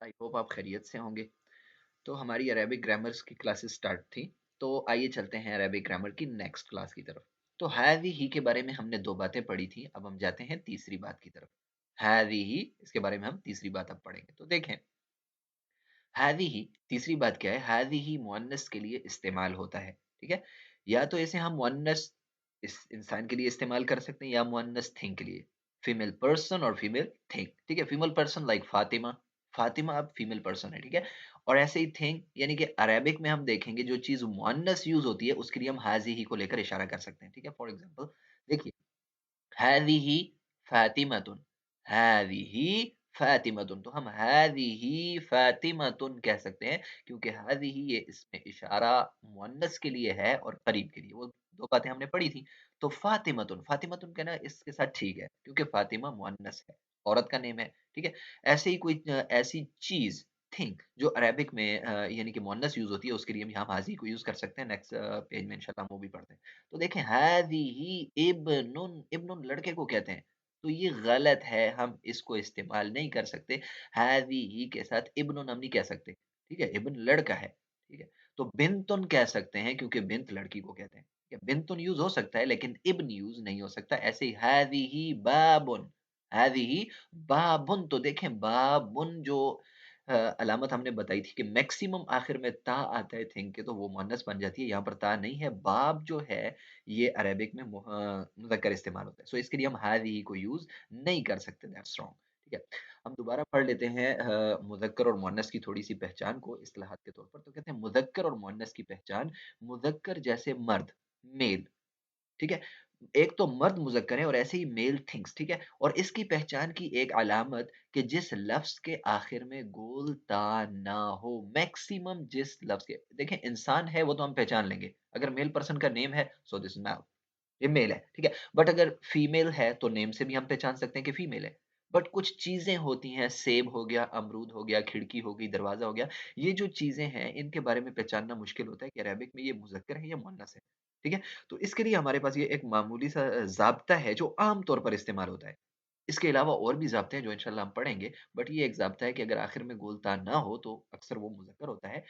I hope आप खैरियत से होंगे। तो हमारी अरेबिक ग्रामर्स की क्लासेस स्टार्ट थी। तो आइए चलते हैं अरेबिक ग्रामर की नेक्स्ट क्लास की तरफ। तो हैवी ही के बारे में हमने दो बातें पढ़ी थी, अब हम जाते हैं तीसरी बात की तरफ। हैवी ही, इसके बारे में हम तीसरी बात अब पढ़ेंगे। तो देखें, हैवी ही तीसरी बात क्या है। हैवी ही मुअन्नस के लिए इस्तेमाल होता है, ठीक है। या तो इसे हम मुअन्नस इस इंसान के लिए इस्तेमाल कर सकते हैं या मुअन्नस थिंग के लिए। फीमेल पर्सन और फीमेल थिंग, ठीक है। Female person like Fatima. Fatima अब फीमेल पर्सन है, ठीक है। और ऐसे ही थिंग, यानी कि अरेबिक में हम देखेंगे जो चीज मुअन्नस यूज होती है उसके लिए हम हाजी ही को लेकर इशारा कर सकते हैं, ठीक है। फॉर एग्जाम्पल देखिए, हादिही फातिमतुन, हादिही फातिमतुन। तो हम हादिही फातिमतुन कह सकते हैं, क्योंकि हादिही ये इसमें इशारा मुअन्नस के लिए है और करीब के लिए। वो दो बातें हमने पढ़ी थी। तो फातिमतुन, फातिमतुन कहना इसके साथ ठीक है, क्योंकि फातिमा मुअन्नस है, औरत का नेम है, ठीक है। ऐसे ही कोई ऐसी चीज, थिंग जो अरेबिक में यानी कि मुअन्नस यूज होती है, उसके लिए हम यहाँ हाजी को यूज कर सकते हैं। नेक्स्ट पेज में इंशाल्लाह हम वो भी पढ़ते हैं। तो देखें, हादिही इब्नुन, इब्नुन लड़के को कहते हैं, तो ये गलत है, हम इसको इस्तेमाल नहीं कर सकते। हादिही के साथ इब्नुन हम नहीं कह सकते, ठीक है। इब्न लड़का है, ठीक है। तो बिन्तुन कह सकते हैं, क्योंकि बिन्त लड़की को कहते हैं, ठीक है। बिन्तुन यूज हो सकता है लेकिन इब्न यूज नहीं हो सकता। ऐसे ही हादिही बाबुन, हादिही बाबुन। तो देखें, बाबुन जो अलामत हमने बताई थी कि मैक्सिमम आखिर में ता आता है थिंक के, तो वो मुअन्नस बन जाती है। यहाँ पर ता नहीं है। बाब जो है ये अरेबिक में मुज़क्कर इस्तेमाल होता है, सो इसके लिए हम हादिही को यूज नहीं कर सकते। दैट्स रॉन्ग, ठीक है। हम दोबारा पढ़ लेते हैं मुज़क्कर और मुअन्नस की थोड़ी सी पहचान को इस्तिलाहात के तौर पर। तो कहते हैं मुज़क्कर और मुअन्नस की पहचान। मुज़क्कर जैसे मर्द, मेल, ठीक है। एक तो मर्द मुज़क्कर है और ऐसे ही मेल थिंग्स, ठीक है। और इसकी पहचान की एक अलामत कि जिस लफ्ज़ के आखिर में गोल ता ना हो। मैक्सिमम जिस लफ्ज़ के, देखें इंसान है वो तो हम पहचान लेंगे, अगर मेल पर्सन का नेम है सो दिस इज मेल, ये मेल है, ठीक है। बट अगर फीमेल है तो नेम से भी हम पहचान सकते हैं कि फीमेल है। बट कुछ चीजें होती हैं, सेब हो गया, अमरूद हो गया, खिड़की हो गई, दरवाजा हो गया, ये जो चीजें हैं इनके बारे में पहचानना मुश्किल होता है कि अरेबिक में ये मुज़क्कर है या मुअन्नस है, ठीक है। तो इसके लिए हमारे पास ये एक मामूली सा ज़ाब्ता है जो आम तौर पर इस्तेमाल होता है। इसके अलावा और भी ज़ाब्ते हैं जो इंशाल्लाह हम पढ़ेंगे, बट ये एक ज़ाब्ता है कि अगर आखिर में गोल ता ना हो तो अक्सर वो मुज़क्कर होता है।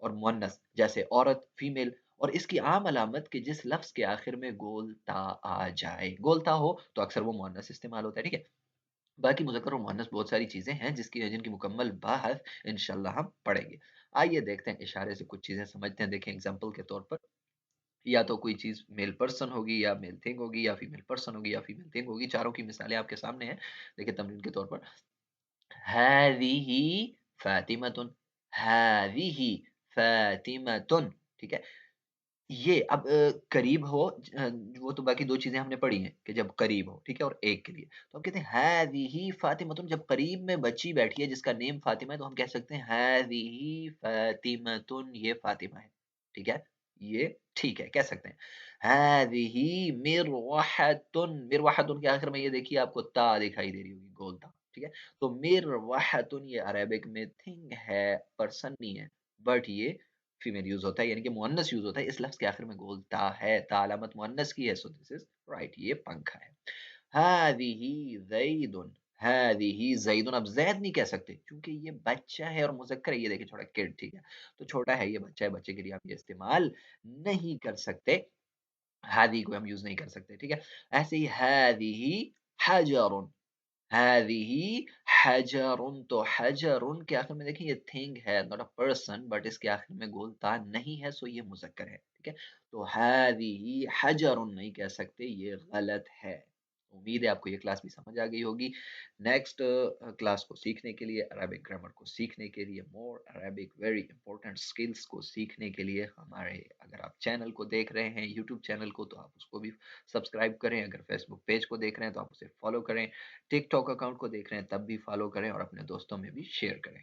और मुअन्नस जैसे औरत, फीमेल। और इसकी आम अलामत कि जिस लफ्ज़ के आखिर में गोल ता आ जाए, गोल ता हो तो अक्सर वो मुअन्नस इस्तेमाल होता है, ठीक है। बाकी मुज़क्कर और मुअन्नस बहुत सारी चीज़ें हैं जिनकी मुकम्मल बाहर इंशाल्लाह हम पढ़ेंगे। आइए देखते हैं, इशारे से कुछ चीज़ें समझते हैं। देखें एग्ज़ाम्पल के तौर पर, या तो कोई चीज़ मेल पर्सन होगी या मेल थिंग होगी या फीमेल पर्सन होगी या फीमेल थिंग होगी। चारों की मिसालें आपके सामने हैं। देखिए तमरीन के तौर पर, हादिही फातिमतुन, हादिही फातिमतुन, ठीक है। ये अब करीब हो, वो तो बाकी 2 चीज़ें हमने पढ़ी हैं कि जब करीब हो, ठीक है, और एक के लिए। तो हम कहते हैं हादिही फातिमतुन, जब करीब में बच्ची बैठी है जिसका नेम फातिमा है तो हम कह सकते हैं हादिही फातिमतुन, ये फातिमा है, ठीक है। ये ठीक है, कह सकते हैं। हादिही मिरवहतुन, मिरवहतुन के आखिर में ये देखिए आपको ता दिखाई दे रही होगी, गोल ता, ठीक है। तो मिरवहतुन ये अरेबिक में थिंग है, पर्सन नहीं है। बट ये फीमेल यूज़ होता है, यानी कि मुअन्नस यूज़ होता है। इस लफ्ज़ के आखिर में गोल ता है, ता अलामत मुअन्नस की है, सो दिस इज़ राइट, ये पंखा है। हादिही ज़ैदुन, हादिही ज़ैदुन। अब ज़ैद नहीं कह सकते क्योंकि ये बच्चा है और मुज़क्कर है। ये देखिए छोटा किड, ठीक है। तो छोटा है, ये बच्चा है, बच्चे के लिए आप ये इस्तेमाल नहीं कर सकते। हादि को हम यूज़ नहीं कर सकते, ठीक है। ऐसे ही हादिही हजरुन, हादिही हजरुन। तो हजरुन के आखिर में देखिए ये थिंग है, नॉट अ पर्सन, बट इसके आखिर में गोल ता नहीं है, सो ये मुज़क्कर है, ठीक है। तो हादिही हजरुन नहीं कह सकते, ये गलत है। उम्मीद है आपको ये क्लास भी समझ आ गई होगी। नेक्स्ट क्लास को सीखने के लिए, अरेबिक ग्रामर को सीखने के लिए, मोर अरेबिक वेरी इंपॉर्टेंट स्किल्स को सीखने के लिए, हमारे अगर आप चैनल को देख रहे हैं, यूट्यूब चैनल को, तो आप उसको भी सब्सक्राइब करें। अगर फेसबुक पेज को देख रहे हैं तो आप उसे फॉलो करें। टिकटॉक अकाउंट को देख रहे हैं तब भी फॉलो करें और अपने दोस्तों में भी शेयर करें।